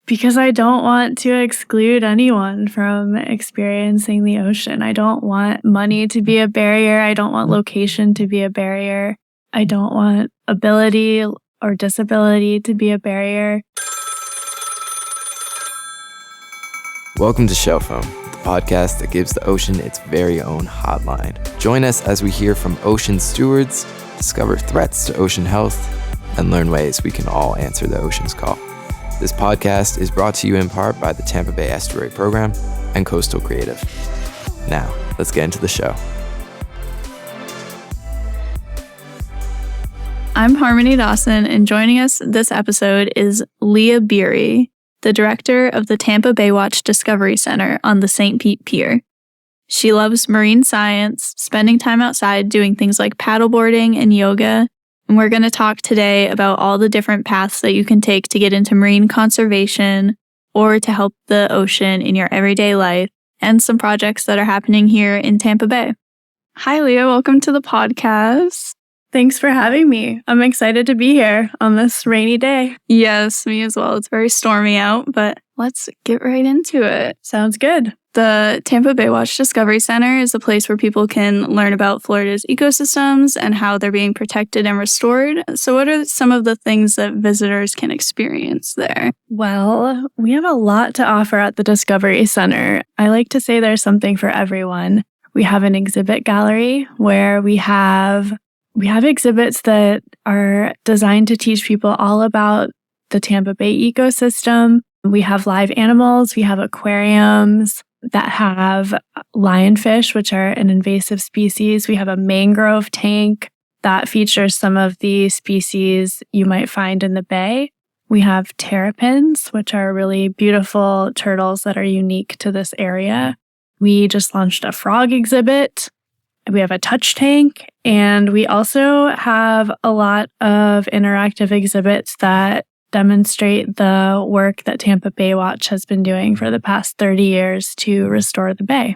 Because I don't want to exclude anyone from experiencing the ocean. I don't want money to be a barrier. I don't want location to be a barrier. I don't want ability or disability to be a barrier. Welcome to Shell Phone, the podcast that gives the ocean its very own hotline. Join us as we hear from ocean stewards, discover threats to ocean health, and learn ways we can all answer the ocean's call. This podcast is brought to you in part by the Tampa Bay Estuary Program and Coastal Creative. Now, let's get into the show. I'm Harmony Dawson, and joining us this episode is Leah Biery, the director of the Tampa Baywatch Discovery Center on the St. Pete Pier. She loves marine science, spending time outside doing things like paddleboarding and yoga, and we're going to talk today about all the different paths that you can take to get into marine conservation or to help the ocean in your everyday life, and some projects that are happening here in Tampa Bay. Hi, Leah. Welcome to the podcast. Thanks for having me. I'm excited to be here on this rainy day. Yes, me as well. It's very stormy out, but let's get right into it. Sounds good. The Tampa Baywatch Discovery Center is a place where people can learn about Florida's ecosystems and how they're being protected and restored. So what are some of the things that visitors can experience there? Well, we have a lot to offer at the Discovery Center. I like to say there's something for everyone. We have an exhibit gallery where we have exhibits that are designed to teach people all about the Tampa Bay ecosystem. We have live animals. We have aquariums that have lionfish, which are an invasive species. We have a mangrove tank that features some of the species you might find in the bay. We have terrapins, which are really beautiful turtles that are unique to this area. We just launched a frog exhibit. We have a touch tank, and we also have a lot of interactive exhibits that demonstrate the work that Tampa Baywatch has been doing for the past 30 years to restore the bay.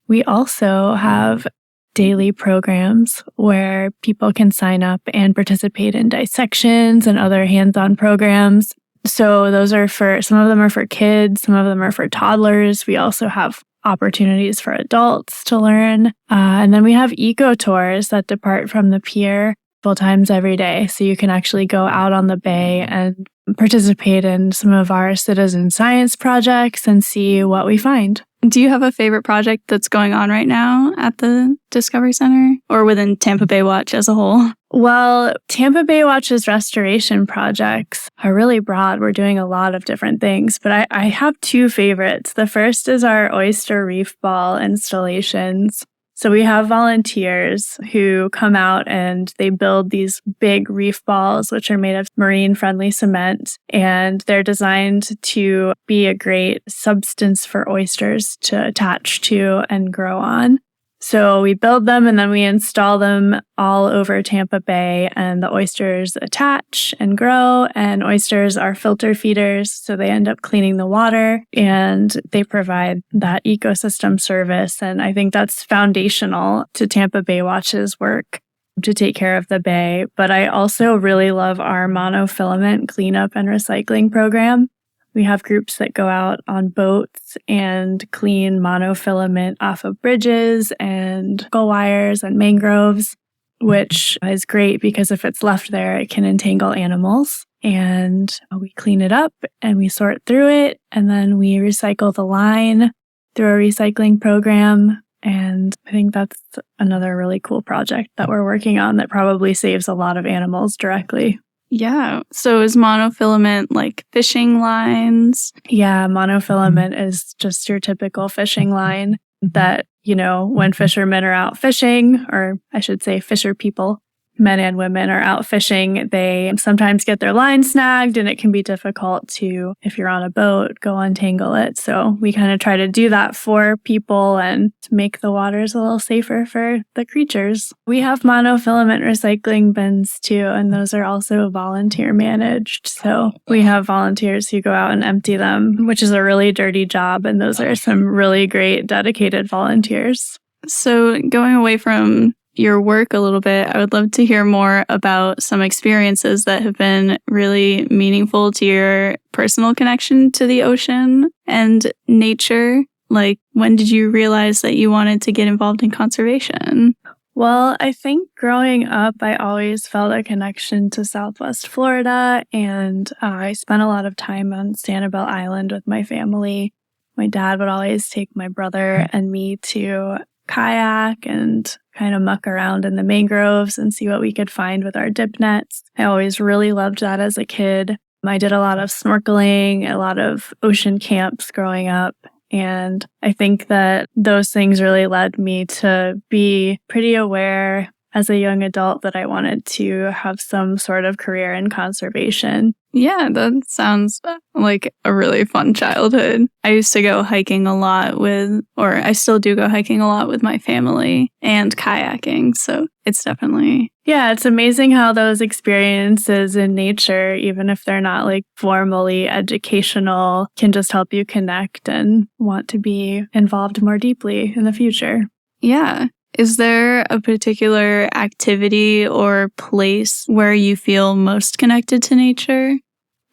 We also have daily programs where people can sign up and participate in dissections and other hands-on programs. So those are some of them are for kids, some of them are for toddlers. We also have opportunities for adults to learn. And then we have eco tours that depart from the pier full times every day. So you can actually go out on the bay and participate in some of our citizen science projects and see what we find. Do you have a favorite project that's going on right now at the Discovery Center or within Tampa Baywatch as a whole? Well, Tampa Baywatch's restoration projects are really broad. We're doing a lot of different things, but I have two favorites. The first is our oyster reef ball installations. So we have volunteers who come out and they build these big reef balls, which are made of marine-friendly cement, and they're designed to be a great substance for oysters to attach to and grow on. So we build them and then we install them all over Tampa Bay, and the oysters attach and grow, and oysters are filter feeders, so they end up cleaning the water and they provide that ecosystem service. And I think that's foundational to Tampa Baywatch's work to take care of the bay. But I also really love our monofilament cleanup and recycling program. We have groups that go out on boats and clean monofilament off of bridges and gull wires and mangroves, which is great because if it's left there, it can entangle animals. And we clean it up and we sort through it, and then we recycle the line through a recycling program. And I think that's another really cool project that we're working on that probably saves a lot of animals directly. Yeah. So is monofilament like fishing lines? Yeah, monofilament is just your typical fishing line that, when fishermen are out fishing, or I should say fisher people, men and women are out fishing, they sometimes get their line snagged, and it can be difficult to, if you're on a boat, go untangle it. So we kind of try to do that for people and to make the waters a little safer for the creatures. We have monofilament recycling bins too, and those are also volunteer managed. So we have volunteers who go out and empty them, which is a really dirty job, and those are some really great dedicated volunteers. So going away from your work a little bit, I would love to hear more about some experiences that have been really meaningful to your personal connection to the ocean and nature. Like, when did you realize that you wanted to get involved in conservation? Well, I think growing up, I always felt a connection to Southwest Florida, and I spent a lot of time on Sanibel Island with my family. My dad would always take my brother and me to kayak and kind of muck around in the mangroves and see what we could find with our dip nets. I always really loved that as a kid. I did a lot of snorkeling, a lot of ocean camps growing up. And I think that those things really led me to be pretty aware as a young adult that I wanted to have some sort of career in conservation. Yeah, that sounds like a really fun childhood. I used to go hiking a lot I still do go hiking a lot with my family and kayaking. So it's definitely... Yeah, it's amazing how those experiences in nature, even if they're not like formally educational, can just help you connect and want to be involved more deeply in the future. Yeah. Is there a particular activity or place where you feel most connected to nature?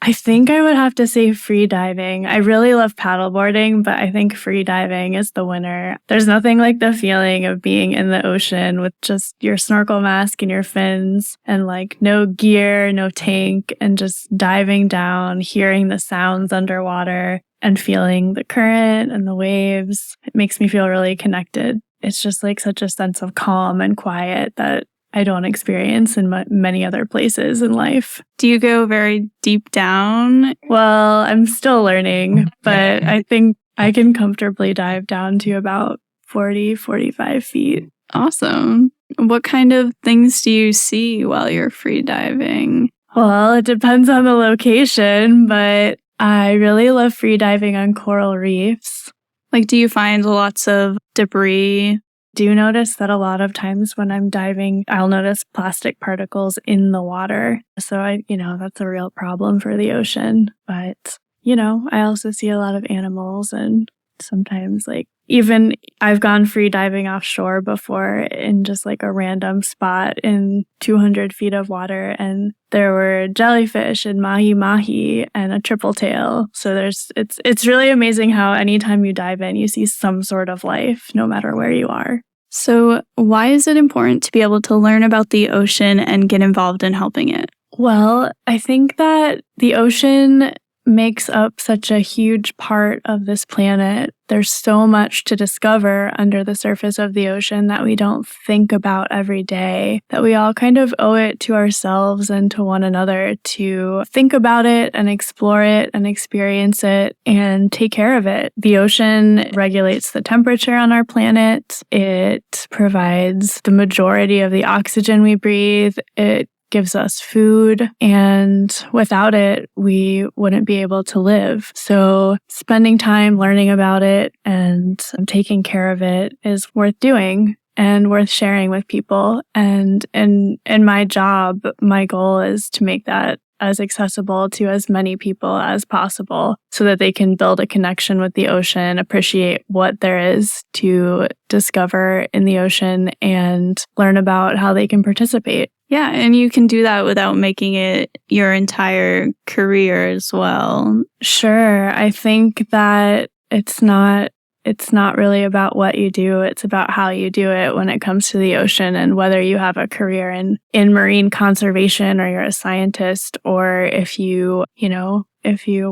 I think I would have to say free diving. I really love paddleboarding, but I think free diving is the winner. There's nothing like the feeling of being in the ocean with just your snorkel mask and your fins and like no gear, no tank, and just diving down, hearing the sounds underwater and feeling the current and the waves. It makes me feel really connected. It's just like such a sense of calm and quiet that I don't experience in many other places in life. Do you go very deep down? Well, I'm still learning, but I think I can comfortably dive down to about 40, 45 feet. Awesome. What kind of things do you see while you're free diving? Well, it depends on the location, but I really love free diving on coral reefs. Like, do you find lots of debris? Do notice that a lot of times when I'm diving, I'll notice plastic particles in the water. So that's a real problem for the ocean. But, I also see a lot of animals, and sometimes even I've gone free diving offshore before in just like a random spot in 200 feet of water, and there were jellyfish and mahi-mahi and a triple tail. So it's really amazing how anytime you dive in, you see some sort of life, no matter where you are. So why is it important to be able to learn about the ocean and get involved in helping it? Well, I think that the ocean makes up such a huge part of this planet. There's so much to discover under the surface of the ocean that we don't think about every day, that we all kind of owe it to ourselves and to one another to think about it and explore it and experience it and take care of it. The ocean regulates the temperature on our planet. It provides the majority of the oxygen we breathe. It gives us food, and without it, we wouldn't be able to live. So spending time learning about it and taking care of it is worth doing and worth sharing with people. And in my job, my goal is to make that as accessible to as many people as possible so that they can build a connection with the ocean, appreciate what there is to discover in the ocean, and learn about how they can participate. Yeah, and you can do that without making it your entire career as well. Sure. I think that it's not really about what you do. It's about how you do it when it comes to the ocean, and whether you have a career in marine conservation or you're a scientist, or if you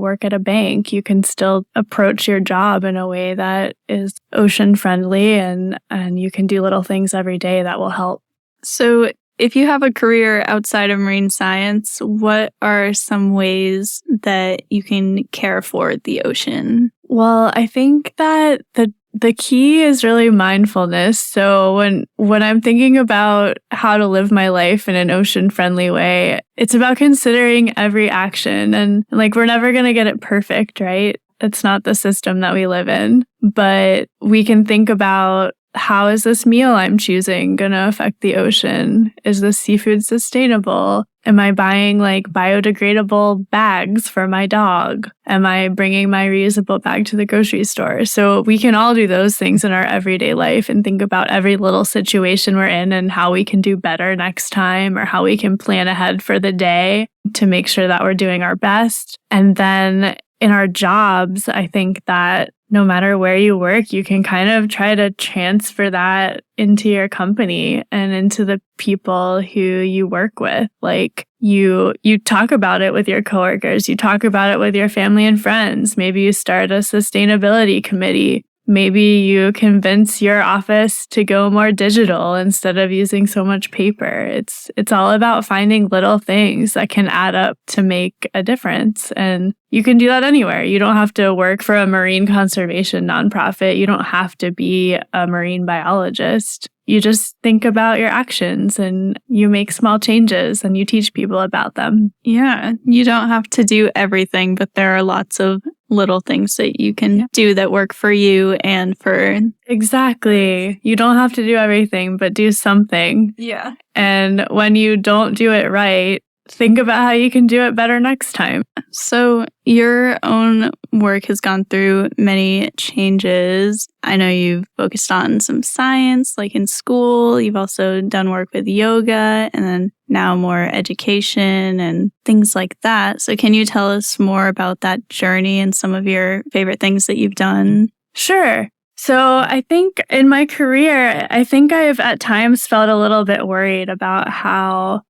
work at a bank, you can still approach your job in a way that is ocean friendly, and you can do little things every day that will help. So if you have a career outside of marine science, what are some ways that you can care for the ocean? Well, I think that the key is really mindfulness. So when I'm thinking about how to live my life in an ocean-friendly way, it's about considering every action. And we're never going to get it perfect, right? It's not the system that we live in. But we can think about, how is this meal I'm choosing going to affect the ocean? Is this seafood sustainable? Am I buying like biodegradable bags for my dog? Am I bringing my reusable bag to the grocery store? So we can all do those things in our everyday life and think about every little situation we're in and how we can do better next time, or how we can plan ahead for the day to make sure that we're doing our best. And then in our jobs, I think that no matter where you work, you can kind of try to transfer that into your company and into the people who you work with. Like you talk about it with your coworkers, you talk about it with your family and friends. Maybe you start a sustainability committee. Maybe you convince your office to go more digital instead of using so much paper. It's all about finding little things that can add up to make a difference. And you can do that anywhere. You don't have to work for a marine conservation nonprofit. You don't have to be a marine biologist. You just think about your actions and you make small changes and you teach people about them. Yeah, you don't have to do everything, but there are lots of little things that you can do that work for you and for... Exactly. You don't have to do everything, but do something. Yeah. And when you don't do it right, think about how you can do it better next time. So your own work has gone through many changes. I know you've focused on some science, like in school. You've also done work with yoga and then now more education and things like that. So can you tell us more about that journey and some of your favorite things that you've done? Sure. So I think in my career, I think I've at times felt a little bit worried about how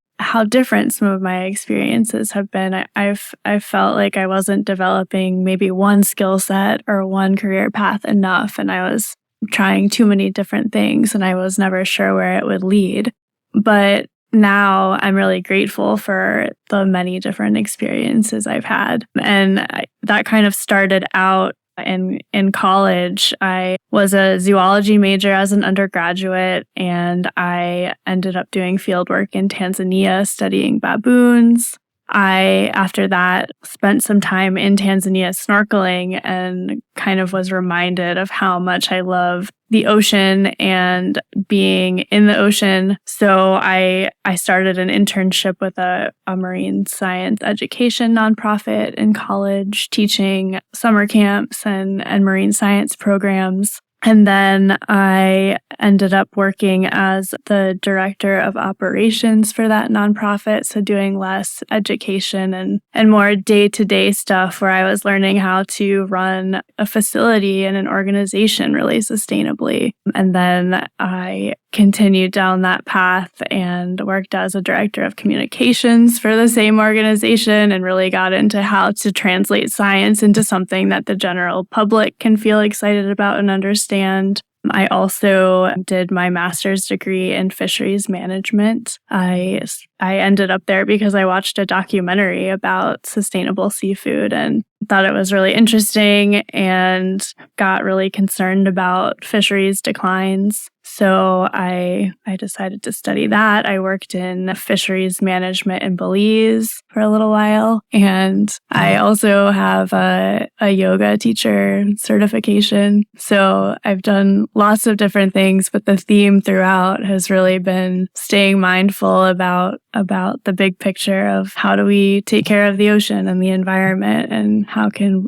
different some of my experiences have been. I've felt like I wasn't developing maybe one skill set or one career path enough, and I was trying too many different things, and I was never sure where it would lead. But now I'm really grateful for the many different experiences I've had. And that kind of started out in college. I was a zoology major as an undergraduate, and I ended up doing field work in Tanzania studying baboons. I, after that, spent some time in Tanzania snorkeling and kind of was reminded of how much I love the ocean and being in the ocean. So I started an internship with a marine science education nonprofit in college, teaching summer camps and marine science programs. And then I ended up working as the director of operations for that nonprofit, so doing less education and more day-to-day stuff where I was learning how to run a facility and an organization really sustainably. And then I continued down that path and worked as a director of communications for the same organization and really got into how to translate science into something that the general public can feel excited about and understand. I also did my master's degree in fisheries management. I ended up there because I watched a documentary about sustainable seafood and thought it was really interesting and got really concerned about fisheries declines. So I decided to study that. I worked in fisheries management in Belize for a little while. And I also have a yoga teacher certification. So I've done lots of different things, but the theme throughout has really been staying mindful about the big picture of how do we take care of the ocean and the environment, and how can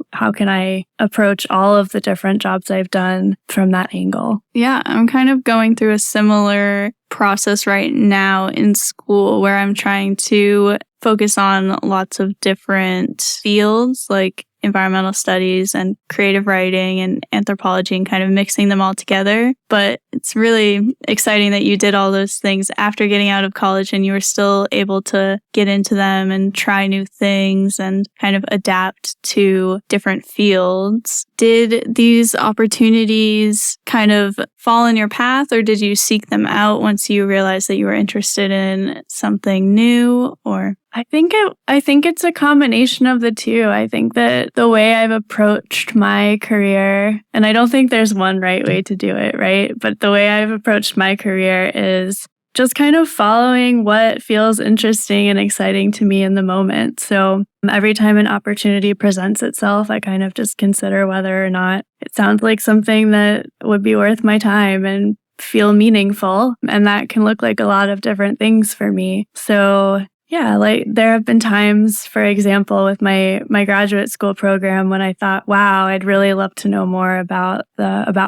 I approach all of the different jobs I've done from that angle. Yeah, I'm kind of going through a similar process right now in school where I'm trying to focus on lots of different fields like environmental studies and creative writing and anthropology and kind of mixing them all together. But it's really exciting that you did all those things after getting out of college and you were still able to get into them and try new things and kind of adapt to different fields. Did these opportunities kind of fall in your path, or did you seek them out once you realized that you were interested in something new? Or I think it's a combination of the two. I think that the way I've approached my career, and I don't think there's one right way to do it, right? But the way I've approached my career is just kind of following what feels interesting and exciting to me in the moment. So every time an opportunity presents itself, I kind of just consider whether or not it sounds like something that would be worth my time and feel meaningful. And that can look like a lot of different things for me. So Yeah, like there have been times, for example, with my graduate school program when I thought, wow, I'd really love to know more about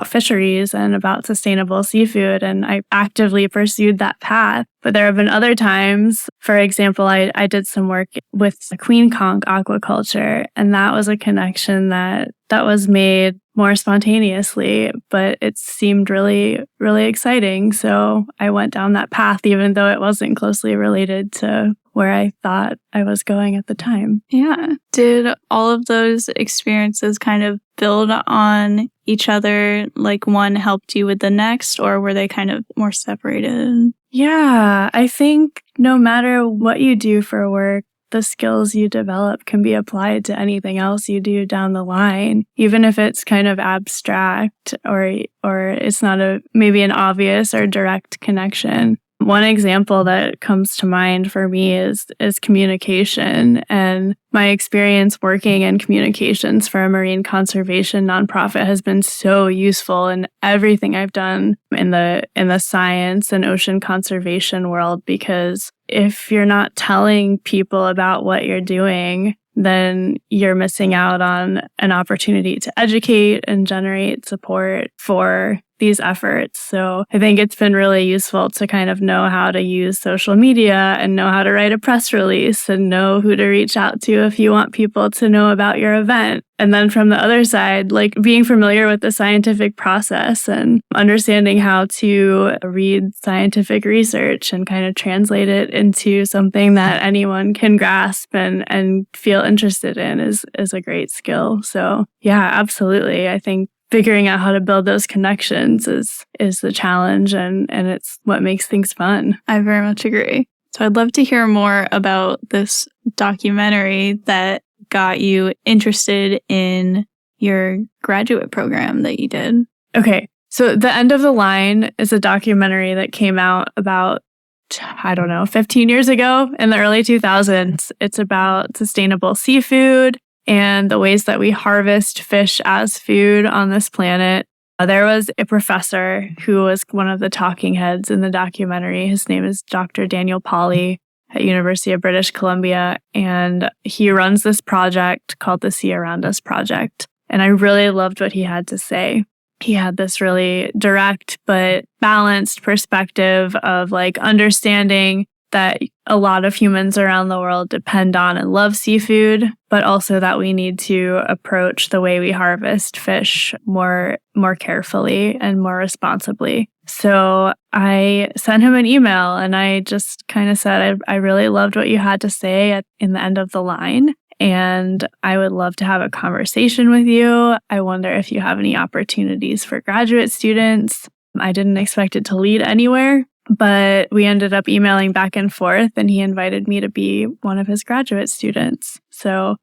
fisheries and about sustainable seafood, and I actively pursued that path. But there have been other times, for example, I did some work with queen conch aquaculture, and that was a connection that was made more spontaneously, but it seemed really, really exciting. So I went down that path, even though it wasn't closely related to where I thought I was going at the time. Yeah. Did all of those experiences kind of build on each other? Like one helped you with the next, or were they kind of more separated? Yeah, I think no matter what you do for work, the skills you develop can be applied to anything else you do down the line, even if it's kind of abstract or it's not maybe an obvious or direct connection. One example that comes to mind for me is communication, and my experience working in communications for a marine conservation nonprofit has been so useful in everything I've done in the science and ocean conservation world, because if you're not telling people about what you're doing, then you're missing out on an opportunity to educate and generate support for these efforts. So I think it's been really useful to kind of know how to use social media and know how to write a press release and know who to reach out to if you want people to know about your event. And then from the other side, like being familiar with the scientific process and understanding how to read scientific research and kind of translate it into something that anyone can grasp and feel interested in is a great skill. So yeah, absolutely. I think figuring out how to build those connections is the challenge, and it's what makes things fun. I very much agree. So I'd love to hear more about this documentary that got you interested in your graduate program that you did. Okay, so The End of the Line is a documentary that came out about, 15 years ago in the early 2000s. It's about sustainable seafood and the ways that we harvest fish as food on this planet. There was a professor who was one of the talking heads in the documentary. His name is Dr. Daniel Pauly at University of British Columbia, and he runs this project called the Sea Around Us Project. And I really loved what he had to say. He had this really direct but balanced perspective of like understanding that a lot of humans around the world depend on and love seafood, but also that we need to approach the way we harvest fish more carefully and more responsibly. So I sent him an email and I just kind of said, I really loved what you had to say in The End of the Line, and I would love to have a conversation with you. I wonder if you have any opportunities for graduate students. I didn't expect it to lead anywhere, but we ended up emailing back and forth, and he invited me to be one of his graduate students. So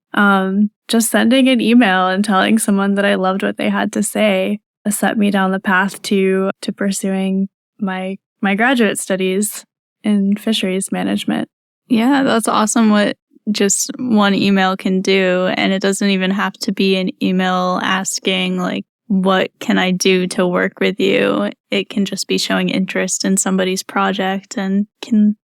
just sending an email and telling someone that I loved what they had to say set me down the path to pursuing my graduate studies in fisheries management. Yeah, that's awesome what just one email can do. And it doesn't even have to be an email asking like, what can I do to work with you? It can just be showing interest in somebody's project and can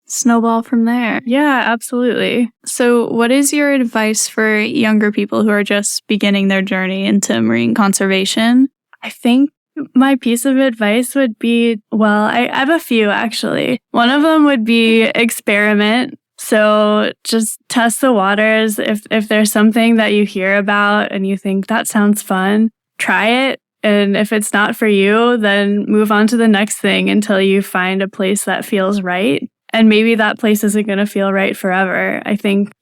snowball from there. Yeah, absolutely. So what is your advice for younger people who are just beginning their journey into marine conservation? I think my piece of advice would be, well, I have a few actually. One of them would be experiment. So just test the waters. If there's something that you hear about and you think that sounds fun, try it. And if it's not for you, then move on to the next thing until you find a place that feels right. And maybe that place isn't going to feel right forever. I think,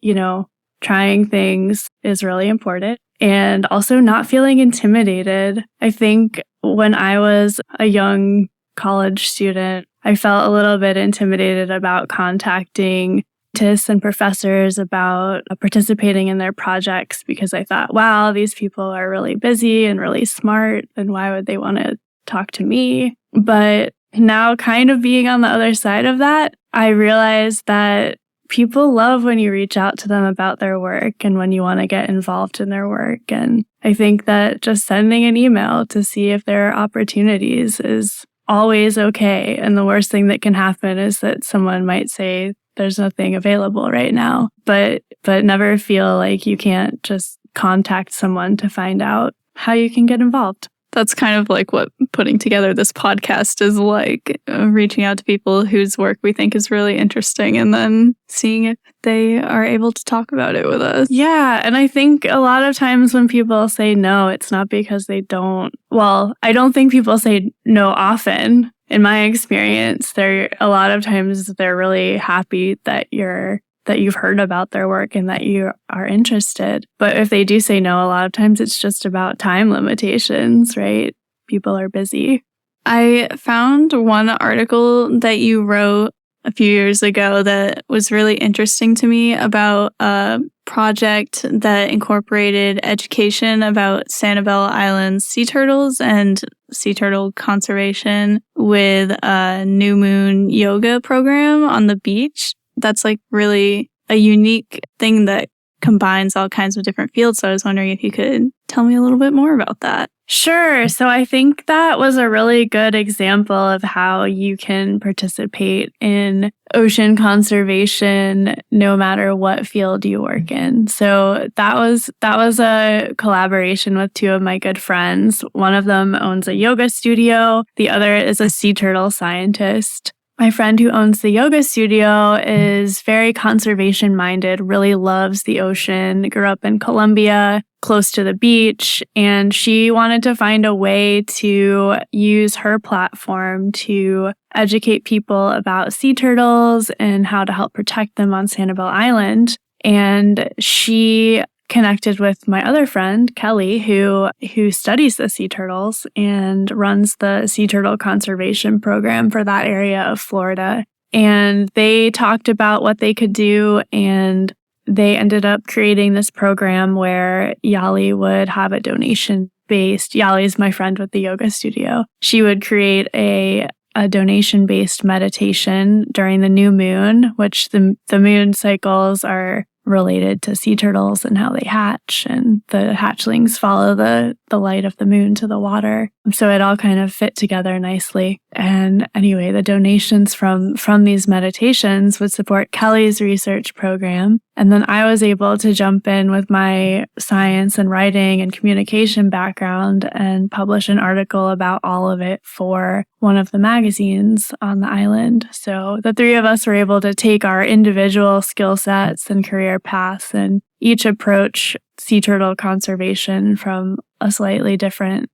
trying things is really important. And also not feeling intimidated. I think when I was a young college student, I felt a little bit intimidated about contacting scientists and professors about participating in their projects because I thought, wow, these people are really busy and really smart, and why would they want to talk to me? But now kind of being on the other side of that, I realized that people love when you reach out to them about their work and when you want to get involved in their work. And I think that just sending an email to see if there are opportunities is always okay. And the worst thing that can happen is that someone might say there's nothing available right now. But never feel like you can't just contact someone to find out how you can get involved. That's kind of like what putting together this podcast is like, reaching out to people whose work we think is really interesting and then seeing if they are able to talk about it with us. Yeah. And I think a lot of times when people say no, it's not because they don't. Well, I don't think people say no often. In my experience, a lot of times they're really happy that you've heard about their work and that you are interested. But if they do say no, a lot of times it's just about time limitations, right? People are busy. I found one article that you wrote a few years ago that was really interesting to me about a project that incorporated education about Sanibel Island's sea turtles and sea turtle conservation with a new moon yoga program on the beach. That's like really a unique thing that combines all kinds of different fields. So I was wondering if you could tell me a little bit more about that. Sure. So I think that was a really good example of how you can participate in ocean conservation no matter what field you work in. So that was a collaboration with two of my good friends. One of them owns a yoga studio. The other is a sea turtle scientist. My friend who owns the yoga studio is very conservation minded, really loves the ocean, grew up in Colombia, close to the beach, and she wanted to find a way to use her platform to educate people about sea turtles and how to help protect them on Sanibel Island. And she connected with my other friend, Kelly, who studies the sea turtles and runs the sea turtle conservation program for that area of Florida. And they talked about what they could do, and they ended up creating this program where Yali would have a donation-based, Yali is my friend with the yoga studio. She would create a donation-based meditation during the new moon, which the moon cycles are related to sea turtles and how they hatch, and the hatchlings follow the light of the moon to the water. So it all kind of fit together nicely. And anyway, the donations from these meditations would support Kelly's research program. And then I was able to jump in with my science and writing and communication background and publish an article about all of it for one of the magazines on the island. So the three of us were able to take our individual skill sets and career paths and each approach sea turtle conservation from a slightly different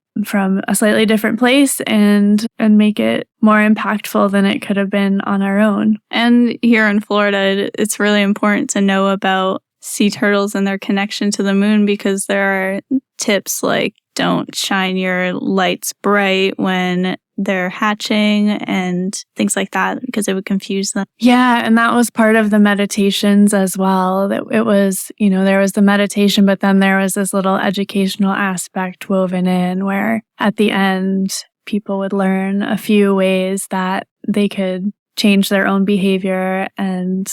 place and make it more impactful than it could have been on our own. And here in Florida, it's really important to know about sea turtles and their connection to the moon, because there are tips like don't shine your lights bright when they're hatching and things like that, because it would confuse them. Yeah, and that was part of the meditations as well. That it was, there was the meditation, but then there was this little educational aspect woven in where at the end, people would learn a few ways that they could change their own behavior and,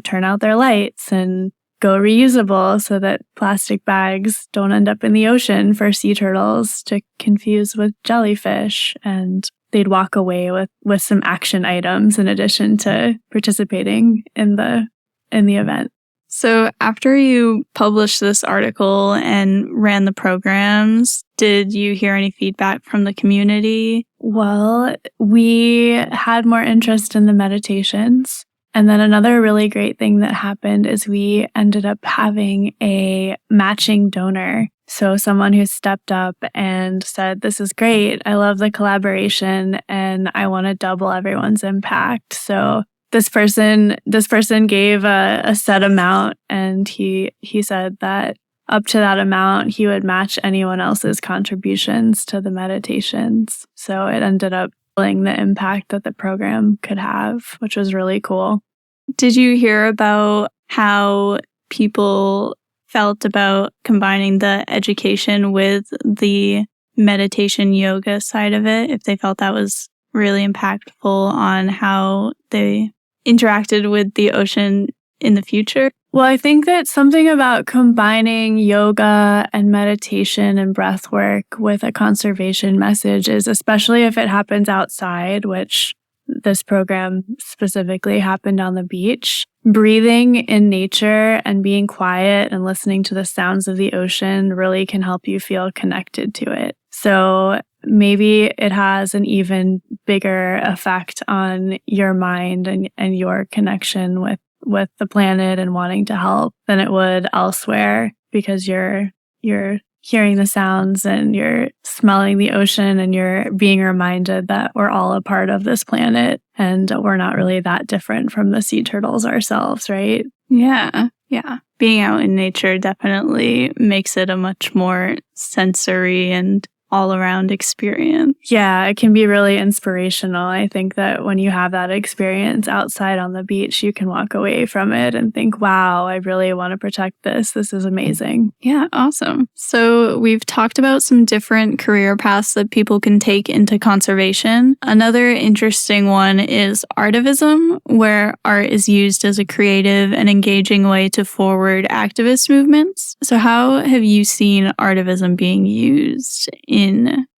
turn out their lights and go reusable so that plastic bags don't end up in the ocean for sea turtles to confuse with jellyfish. And they'd walk away with some action items in addition to participating in the event. So after you published this article and ran the programs, did you hear any feedback from the community? Well, we had more interest in the meditations. And then another really great thing that happened is we ended up having a matching donor. So someone who stepped up and said, "This is great. I love the collaboration and I want to double everyone's impact." So this person gave a set amount, and he said that up to that amount, he would match anyone else's contributions to the meditations. So it ended up the impact that the program could have, which was really cool. Did you hear about how people felt about combining the education with the meditation yoga side of it? If they felt that was really impactful on how they interacted with the ocean in the future? Well, I think that something about combining yoga and meditation and breath work with a conservation message is, especially if it happens outside, which this program specifically happened on the beach. Breathing in nature and being quiet and listening to the sounds of the ocean really can help you feel connected to it. So maybe it has an even bigger effect on your mind and your connection with the planet and wanting to help than it would elsewhere, because you're hearing the sounds and you're smelling the ocean and you're being reminded that we're all a part of this planet and we're not really that different from the sea turtles ourselves, right? Yeah. Being out in nature definitely makes it a much more sensory and all-around experience. Yeah, it can be really inspirational. I think that when you have that experience outside on the beach, you can walk away from it and think, wow, I really want to protect this. This is amazing. Yeah, awesome. So we've talked about some different career paths that people can take into conservation. Another interesting one is artivism, where art is used as a creative and engaging way to forward activist movements. So how have you seen artivism being used in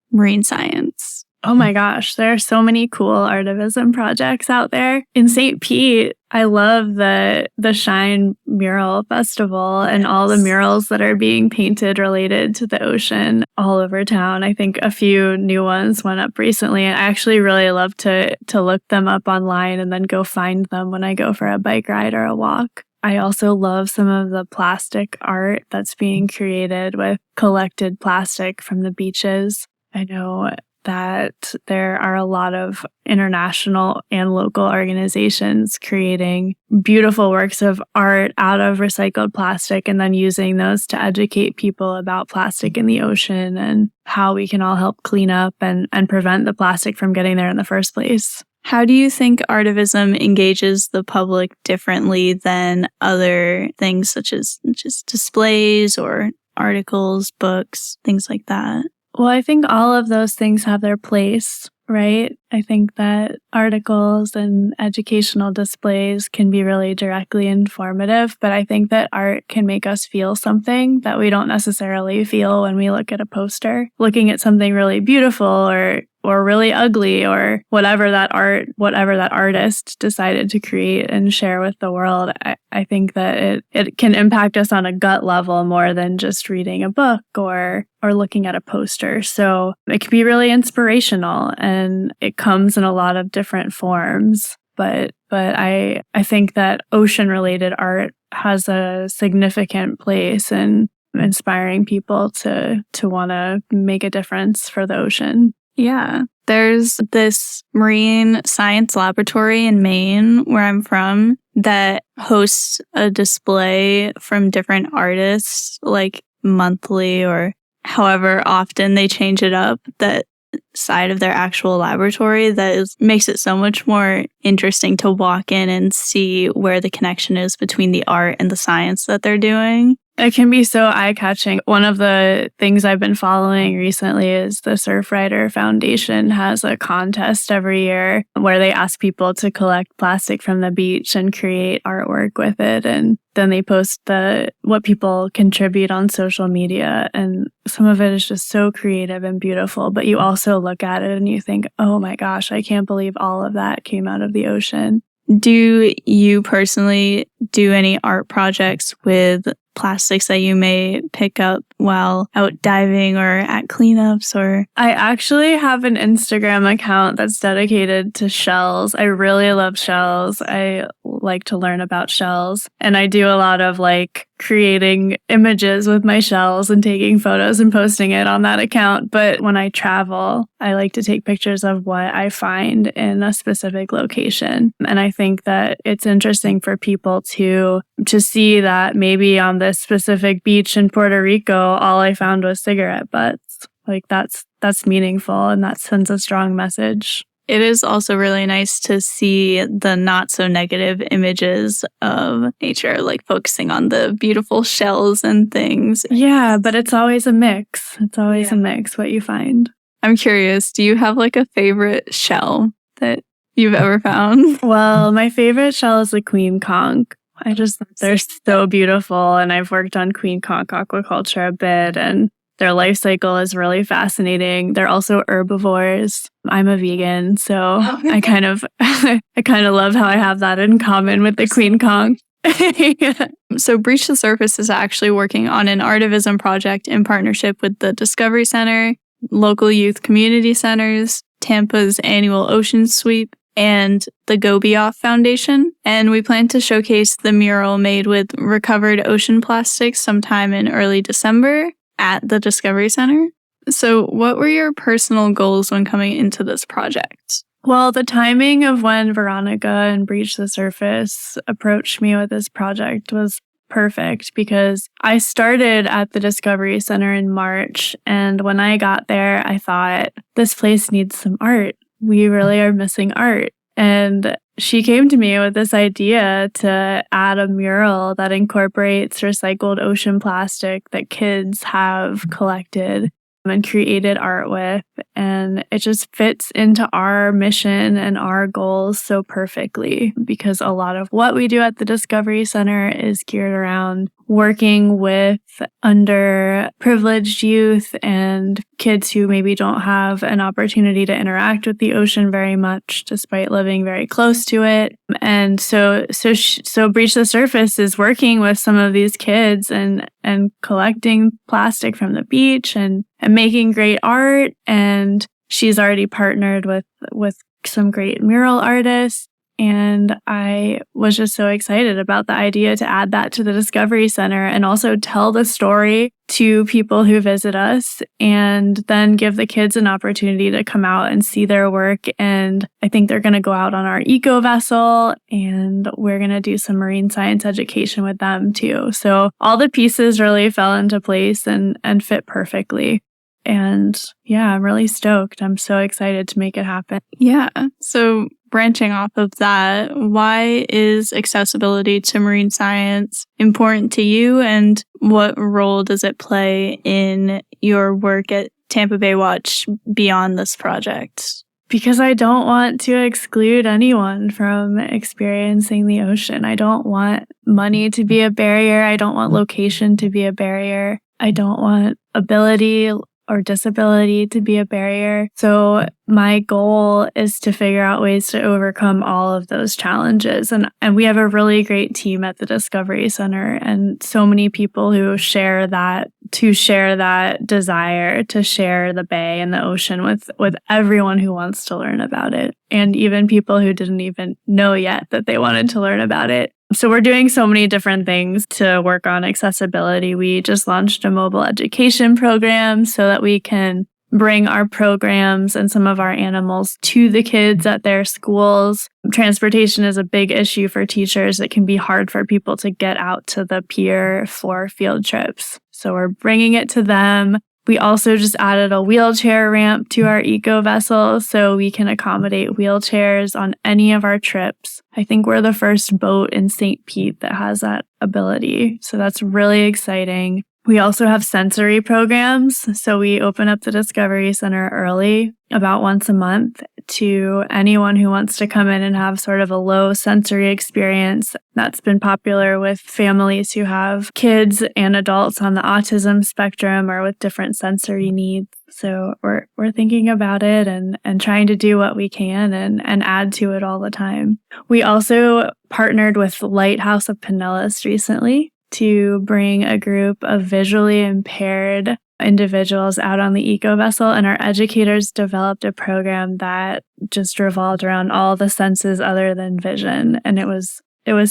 marine science? Oh my gosh, there are so many cool artivism projects out there. In St. Pete, I love the Shine Mural Festival and all the murals that are being painted related to the ocean all over town. I think a few new ones went up recently, and I actually really love to look them up online and then go find them when I go for a bike ride or a walk. I also love some of the plastic art that's being created with collected plastic from the beaches. I know that there are a lot of international and local organizations creating beautiful works of art out of recycled plastic and then using those to educate people about plastic in the ocean and how we can all help clean up and prevent the plastic from getting there in the first place. How do you think artivism engages the public differently than other things such as just displays or articles, books, things like that? Well, I think all of those things have their place, right? I think that articles and educational displays can be really directly informative, but I think that art can make us feel something that we don't necessarily feel when we look at a poster. Looking at something really beautiful or really ugly or whatever that artist decided to create and share with the world, I think that it can impact us on a gut level more than just reading a book or looking at a poster. So it can be really inspirational, and it comes in a lot of different forms. But I think that ocean-related art has a significant place in inspiring people to want to make a difference for the ocean. Yeah. There's this marine science laboratory in Maine, where I'm from, that hosts a display from different artists, like monthly or however often they change it up, that side of their actual laboratory that makes it so much more interesting to walk in and see where the connection is between the art and the science that they're doing. It can be so eye-catching. One of the things I've been following recently is the Surfrider Foundation has a contest every year where they ask people to collect plastic from the beach and create artwork with it. And then they post what people contribute on social media. And some of it is just so creative and beautiful. But you also look at it and you think, oh my gosh, I can't believe all of that came out of the ocean. Do you personally do any art projects with plastics that you may pick up while out diving or at cleanups? Or I actually have an Instagram account that's dedicated to shells. I really love shells. I like to learn about shells, and I do a lot of creating images with my shells and taking photos and posting it on that account. But when I travel, I like to take pictures of what I find in a specific location. And I think that it's interesting for people to see that maybe on this specific beach in Puerto Rico, all I found was cigarette butts. That's meaningful, and that sends a strong message. It is also really nice to see the not so negative images of nature, focusing on the beautiful shells and things. Yeah, but it's always a mix. It's always a mix what you find. I'm curious, do you have a favorite shell that you've ever found? Well, my favorite shell is the queen conch. They're so beautiful, and I've worked on queen conch aquaculture a bit, and Their life cycle is really fascinating. They're also herbivores. I'm a vegan, so I kind of love how I have that in common with the Queen Kong. So Breach the Surface is actually working on an artivism project in partnership with the Discovery Center, local youth community centers, Tampa's annual ocean sweep, and the Go Be Off Foundation. And we plan to showcase the mural made with recovered ocean plastics sometime in early December at the Discovery Center. So what were your personal goals when coming into this project? Well, the timing of when Veronica and Breach the Surface approached me with this project was perfect because I started at the Discovery Center in March. And when I got there, I thought, this place needs some art. We really are missing art. And she came to me with this idea to add a mural that incorporates recycled ocean plastic that kids have collected and created art with. And it just fits into our mission and our goals so perfectly because a lot of what we do at the Discovery Center is geared around working with underprivileged youth and kids who maybe don't have an opportunity to interact with the ocean very much despite living very close to it. And so Breach the Surface is working with some of these kids and collecting plastic from the beach and making great art. And she's already partnered with some great mural artists. And I was just so excited about the idea to add that to the Discovery Center and also tell the story to people who visit us and then give the kids an opportunity to come out and see their work. And I think they're going to go out on our eco vessel and we're going to do some marine science education with them too. So all the pieces really fell into place and fit perfectly. And yeah, I'm really stoked. I'm so excited to make it happen. Yeah. So branching off of that, why is accessibility to marine science important to you and what role does it play in your work at Tampa Bay Watch beyond this project? Because I don't want to exclude anyone from experiencing the ocean. I don't want money to be a barrier. I don't want location to be a barrier. I don't want ability or disability to be a barrier. So my goal is to figure out ways to overcome all of those challenges. And we have a really great team at the Discovery Center and so many people who share that desire to share the bay and the ocean with everyone who wants to learn about it. And even people who didn't even know yet that they wanted to learn about it. So we're doing so many different things to work on accessibility. We just launched a mobile education program so that we can bring our programs and some of our animals to the kids at their schools. Transportation is a big issue for teachers. It can be hard for people to get out to the pier for field trips. So we're bringing it to them. We also just added a wheelchair ramp to our eco vessel so we can accommodate wheelchairs on any of our trips. I think we're the first boat in St. Pete that has that ability. So that's really exciting. We also have sensory programs. So we open up the Discovery Center early, about once a month, to anyone who wants to come in and have sort of a low sensory experience. That's been popular with families who have kids and adults on the autism spectrum or with different sensory needs. So we're thinking about it and trying to do what we can and add to it all the time. We also partnered with Lighthouse of Pinellas recently to bring a group of visually impaired individuals out on the eco vessel, and our educators developed a program that just revolved around all the senses other than vision, and it was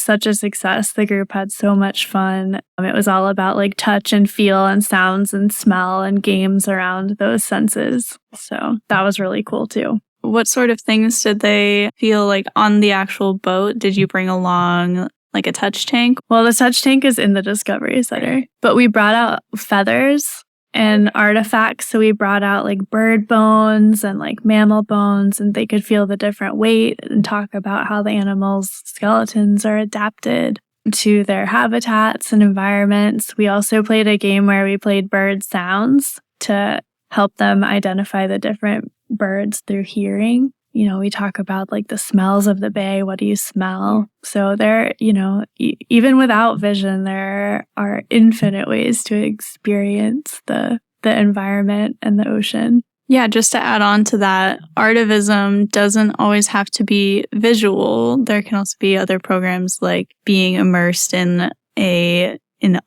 such a success. The group had so much fun. It was all about like touch and feel and sounds and smell and games around those senses. So that was really cool too. What sort of things did they feel like on the actual boat? Did you bring along like a touch tank? Well, the touch tank is in the Discovery Center, but we brought out feathers and artifacts. So we brought out like bird bones and like mammal bones, and they could feel the different weight and talk about how the animals' skeletons are adapted to their habitats and environments. We also played a game where we played bird sounds to help them identify the different birds through hearing. You know, we talk about like the smells of the bay. What do you smell? So there, you know, even without vision, there are infinite ways to experience the the environment and the ocean. Yeah, just to add on to that, artivism doesn't always have to be visual. There can also be other programs like being immersed in an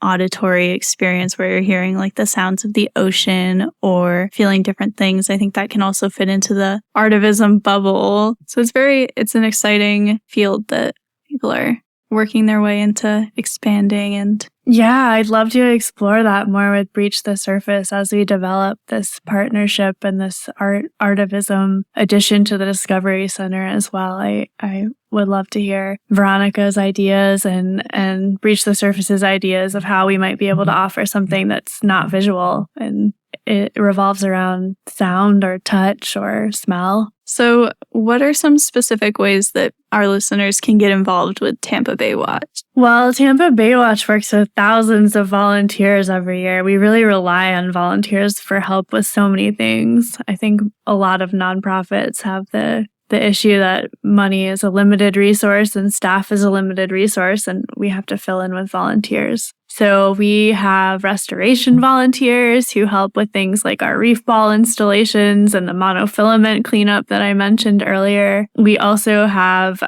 auditory experience where you're hearing like the sounds of the ocean or feeling different things. I think that can also fit into the artivism bubble. So it's an exciting field that people are working their way into expanding. And yeah, I'd love to explore that more with Breach the Surface as we develop this partnership and this artivism addition to the Discovery Center as well. I would love to hear Veronica's ideas and Breach the Surface's ideas of how we might be able to offer something that's not visual and it revolves around sound or touch or smell. So what are some specific ways that our listeners can get involved with Tampa Baywatch? Well, Tampa Baywatch works with thousands of volunteers every year. We really rely on volunteers for help with so many things. I think a lot of nonprofits have the issue that money is a limited resource and staff is a limited resource, and we have to fill in with volunteers. So we have restoration volunteers who help with things like our reef ball installations and the monofilament cleanup that I mentioned earlier. We also have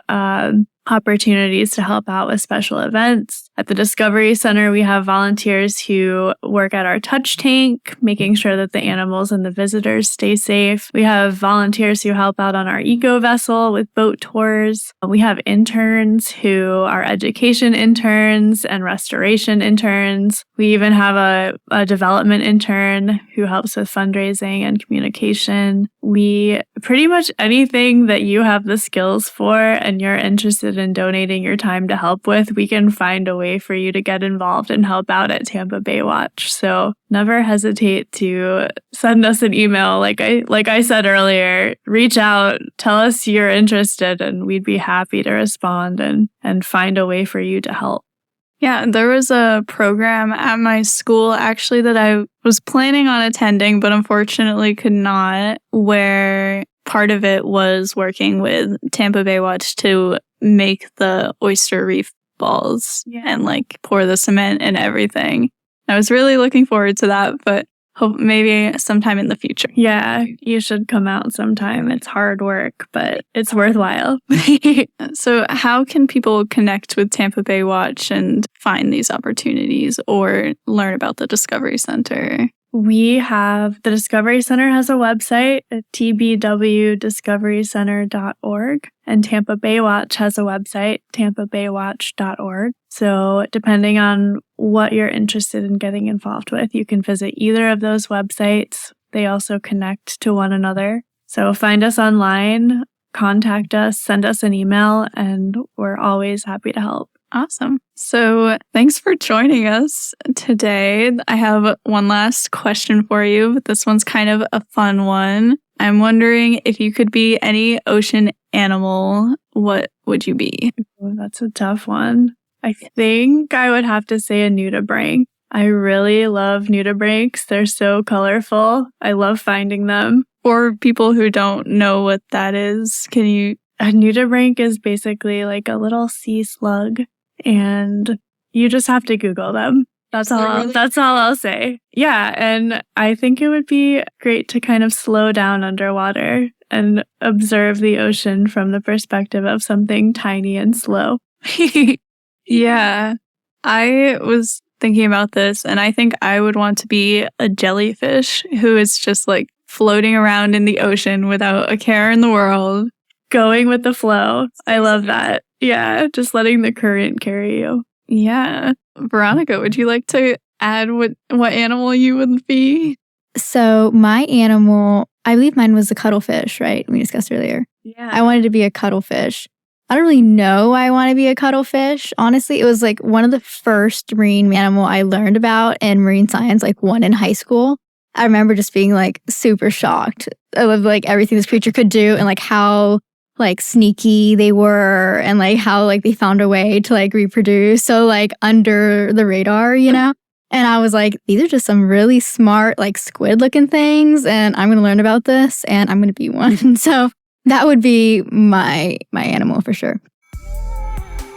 opportunities to help out with special events. At the Discovery Center, we have volunteers who work at our touch tank, making sure that the animals and the visitors stay safe. We have volunteers who help out on our eco vessel with boat tours. We have interns who are education interns and restoration interns. We even have a development intern who helps with fundraising and communication. We pretty much anything that you have the skills for and you're interested in donating your time to help with, we can find a way for you to get involved and help out at Tampa Baywatch. So never hesitate to send us an email. Like I said earlier, reach out, tell us you're interested, and we'd be happy to respond and find a way for you to help. Yeah, there was a program at my school actually that I was planning on attending, but unfortunately could not, where part of it was working with Tampa Baywatch to make the oyster reef balls and like pour the cement and everything. I was really looking forward to that, but hope maybe sometime in the future. Yeah, you should come out sometime. It's hard work, but it's worthwhile. So how can people connect with Tampa Baywatch and find these opportunities or learn about the Discovery Center? The Discovery Center has a website at tbwdiscoverycenter.org, and Tampa Baywatch has a website, tampabaywatch.org. So depending on what you're interested in getting involved with, you can visit either of those websites. They also connect to one another. So find us online, contact us, send us an email, and we're always happy to help. Awesome. So thanks for joining us today. I have one last question for you, but this one's kind of a fun one. I'm wondering if you could be any ocean animal, what would you be? Oh, that's a tough one. I think I would have to say a nudibranch. I really love nudibranchs. They're so colorful. I love finding them. For people who don't know what that is, a nudibranch is basically like a little sea slug. And you just have to Google them. That's all I'll say. Yeah, and I think it would be great to kind of slow down underwater and observe the ocean from the perspective of something tiny and slow. Yeah, I was thinking about this, and I think I would want to be a jellyfish who is just like floating around in the ocean without a care in the world. Going with the flow. I love that. Yeah, just letting the current carry you. Yeah. Veronica, would you like to add what animal you would be? So my animal, I believe mine was the cuttlefish, right? We discussed earlier. Yeah. I wanted to be a cuttlefish. I don't really know why I want to be a cuttlefish. Honestly, it was like one of the first marine mammal I learned about in marine science, like one in high school. I remember just being like super shocked of like everything this creature could do and like how like sneaky they were and like how like they found a way to like reproduce so like under the radar, you know? And I was like, these are just some really smart like squid looking things and I'm going to learn about this and I'm going to be one. So that would be my animal for sure.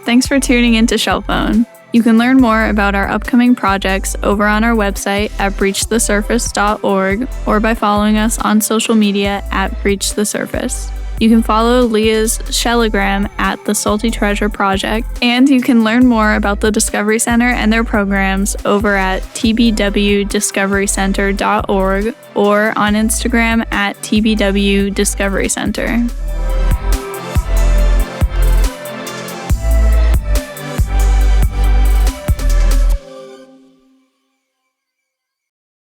Thanks for tuning into Shell Phone. You can learn more about our upcoming projects over on our website at breachthesurface.org or by following us on social media at Breach the Surface. You can follow Leah's Shellagram at the Salty Treasure Project, and you can learn more about the Discovery Center and their programs over at tbwdiscoverycenter.org or on Instagram at tbwdiscoverycenter.